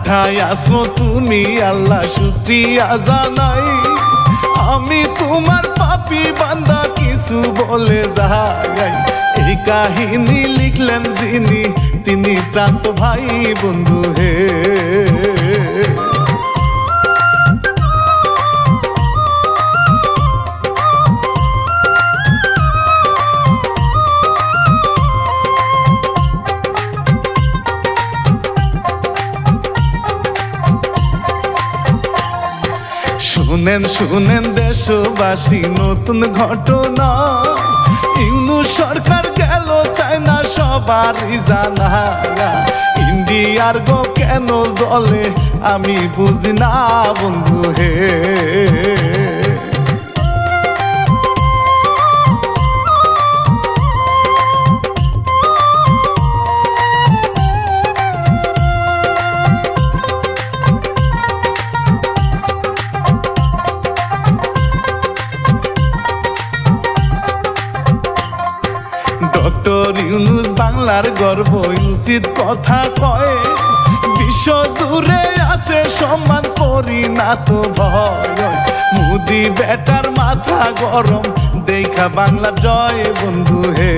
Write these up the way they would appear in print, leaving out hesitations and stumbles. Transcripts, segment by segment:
পাঠায় আসো তুমি আল্লাহ শুকরিয়া জানাই। আমি তোমার পাপী বান্দা কিছু বলে যাই। এই কাহিনী লিখলেন যিনি তিনি প্রান্ত ভাই বন্ধু হে। শুনেন শুনেন দেশবাসী নতুন ঘটনা, ইউনূস সরকার গেল চায়না সবারই জানা। ইন্ডিয়ার গো কেন জ্বলে আমি বুঝি না বন্ধু হে। ডক্টর ইউনূস বাংলার গর্ব উচিত কথা কয়। বিশ্ব জুড়ে আছে সম্মান করি না তো ভয়। মোদি বেটার মাথা গরম দেখা বাংলার জয় বন্ধু হে।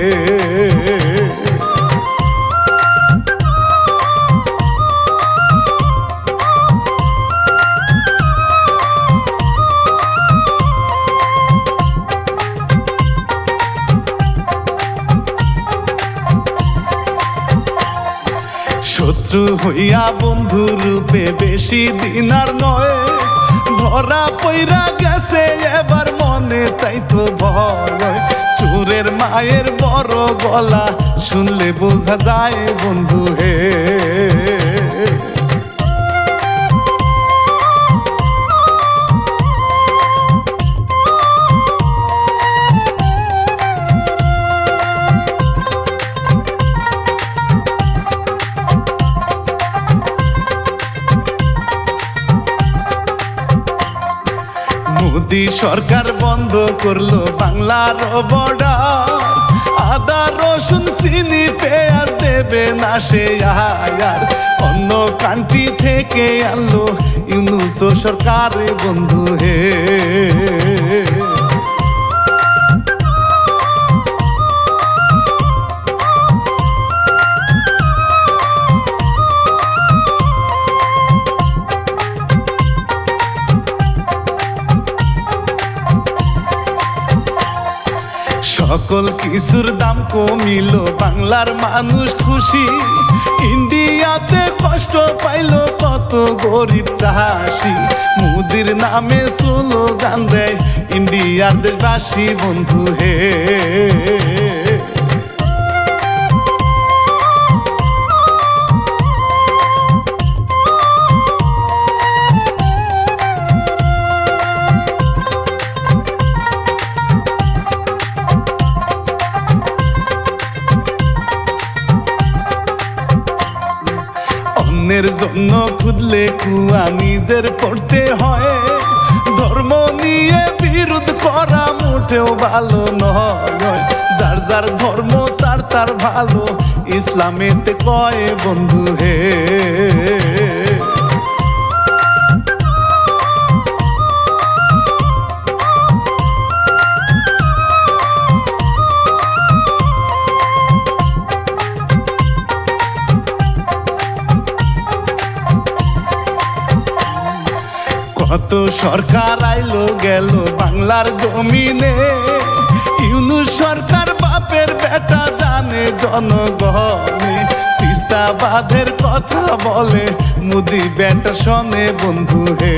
শত্রু হইয়া বন্ধু রূপে বেশি দিন আর নয়। ধরা পইরা গেছে এবার মনে তাই তো ভয়। চোরের মায়ের বড় গলা শুনলে বোঝা যায় বন্ধু হে। মোদি সরকার বন্ধ করলো বাংলার বর্ডার। আদা রসুন চিনি পেঁয়াজ দেবে না সে আর। অন্য কান্ট্রি থেকে আনলো ইউনূস সরকার বন্ধু হে। সকল কিছুর দাম কমিল বাংলার মানুষ খুশি। ইন্ডিয়াতে কষ্ট পাইল কত গরিব চাষি। মোদির নামে স্লোগান দেয় ইন্ডিয়ার দেশবাসী বন্ধু হে। অন্যের জন্য খুদলে কুয়া নিজের পড়তে হয়। ধর্ম নিয়ে বিরোধ করা মোটেও ভালো নয়। যার যার ধর্ম তার তার ভালো ইসলামেতে কয় বন্ধু হে। কত সরকার আইলো গেল বাংলার জমিনে। ইউনূস সরকার বাপের বেটা জানে জনগণে। তিস্তা বাঁধের কথা বলে মোদি বেটা শোনে বন্ধু হে।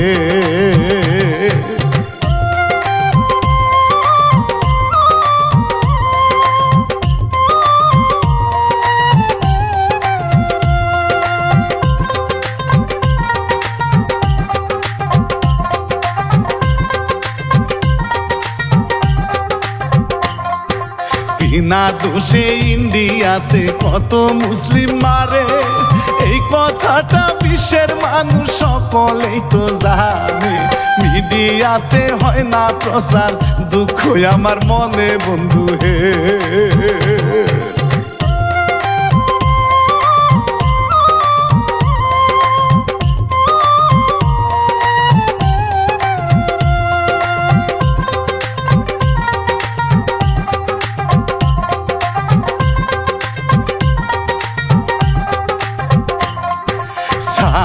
বিনা দোষে ইন্ডিয়াতে কত মুসলিম মারে। এই কথাটা বিশ্বের মানুষ সকলেই তো জানে। মিডিয়াতে হয় না প্রচার দুঃখ আমার মনে বন্ধু হে।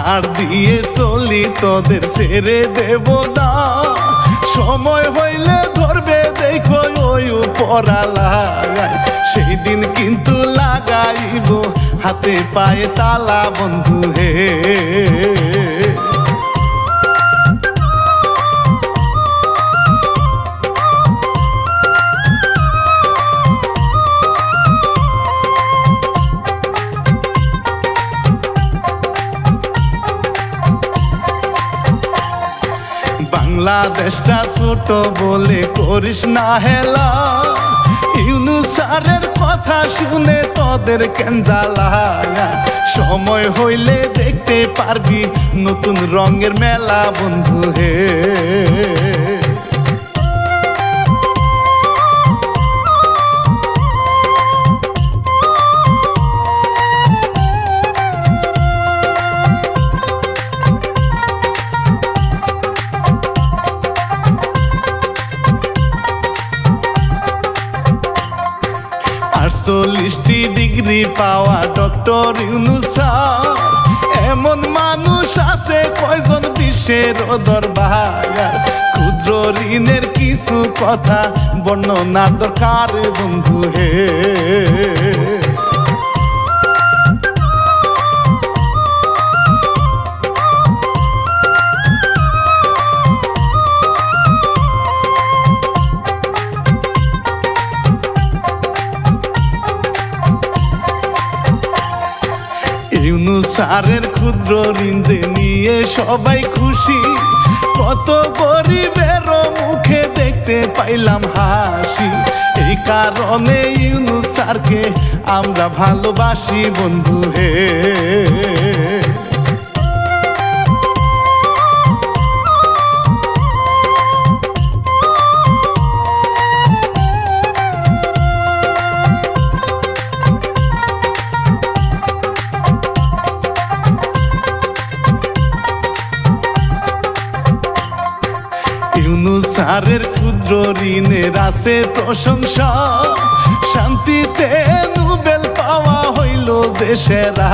ছাড় দিয়ে চলি তোদের ছেড়ে দেব না সময় হইলে ধরবে দেখো ওই উপরালায় সেই দিন কিন্তু লাগাইব হাতে পায়ে তালা বন্ধু হে বাংলাদেশটা ছোট বলে করিস না হেলা ইউনূস স্যারের কথা শুনে তোদের কেন জ্বালা সময় হইলে দেখতে পারবি নতুন রঙের মেলা বন্ধু হে চল্লিশটি ডিগ্রি পাওয়া ডক্টর ইউনূস স্যার এমন মানুষ আছে কয়জন বিশ্বের দরবারে ক্ষুদ্র ঋণের কিছু কথা বর্ণনা দরকার বন্ধু হে ইউনূস স্যারের ক্ষুদ্র ঋণ যে নিয়ে সবাই খুশি কত গরিবের মুখে দেখতে পাইলাম হাসি এই কারণে ইউনূস স্যারকে আমরা ভালোবাসি বন্ধু হে ইউনূস স্যারের ক্ষুদ্র ঋণের আছে প্রশংসা শান্তিতে নোবেল পাওয়া হইল যে সেরা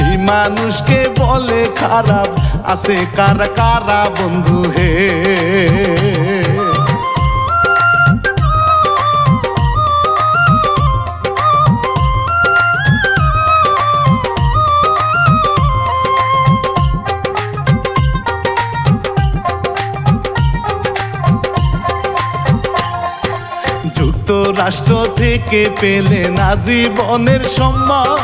এই মানুষকে বলে খারাপ আছে কারা কারা বন্ধু হে যুক্তরাষ্ট্র থেকে পেলেন আজীবনের সম্মান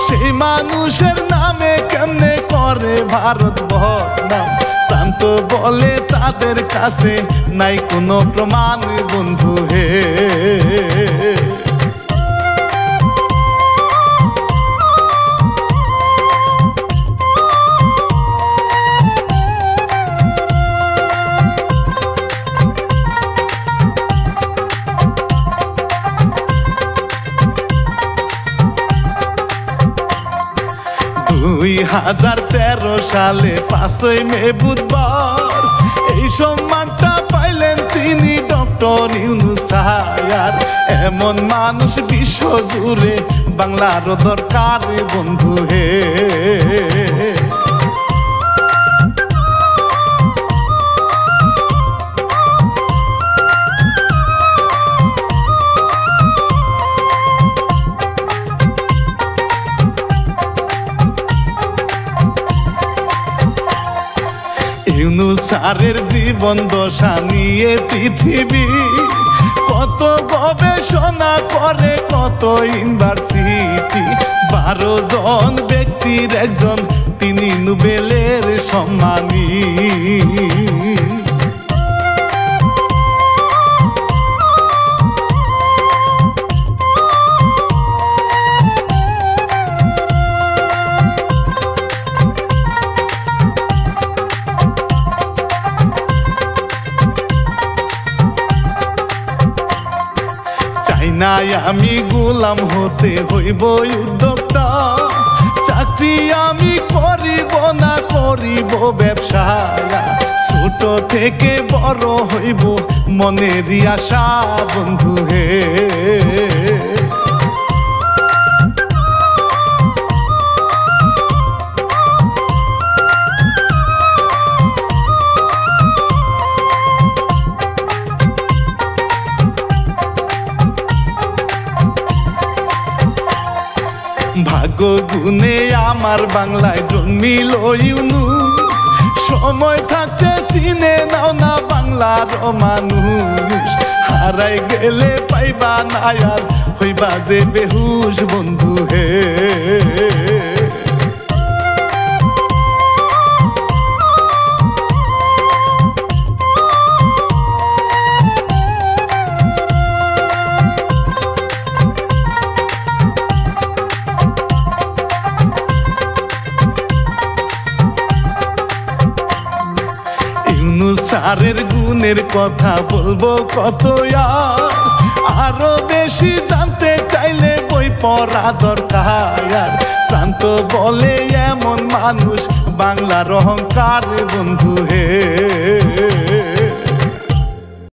সেই মানুষের নামে কেমনে করে ভারত বদনাম প্রান্ত বলে তাদের কাছে নাই কোনো প্রমাণ বন্ধু হে দুই 2013 সালে 5ই মে বুধবার এই সম্মানটা পাইলেন তিনি ডক্টর ইউনূস স্যার এমন মানুষ বিশ্ব জুড়ে বাংলার দরকার বন্ধু হে ইউনূস স্যারের জীবন দশা নিয়ে পৃথিবী কত গবেষণা করে কত ইউনিভার্সিটি 12 জন ব্যক্তির একজন তিনি নোবেলের সম্মানী নাই আমি গোলাম হতে হইব উদ্যোক্তা চাকরি আমি করিব না করিব ব্যবসা ছোট থেকে বড় হইব মনের আশা বন্ধু হে গুণে আমার বাংলায় জন্মিল ইউনুস সময় থাকতে চিনে নাও না বাংলার মানুষ হারাই গেলে পাইবা না আর হইবা যে বেহুশ বন্ধু হে সারের গুণের কথা বলবো কত আরো বেশি জানতে চাইলে বই পড়া দরকার প্রান্ত বলে এমন মানুষ বাংলার অহংকার বন্ধু হে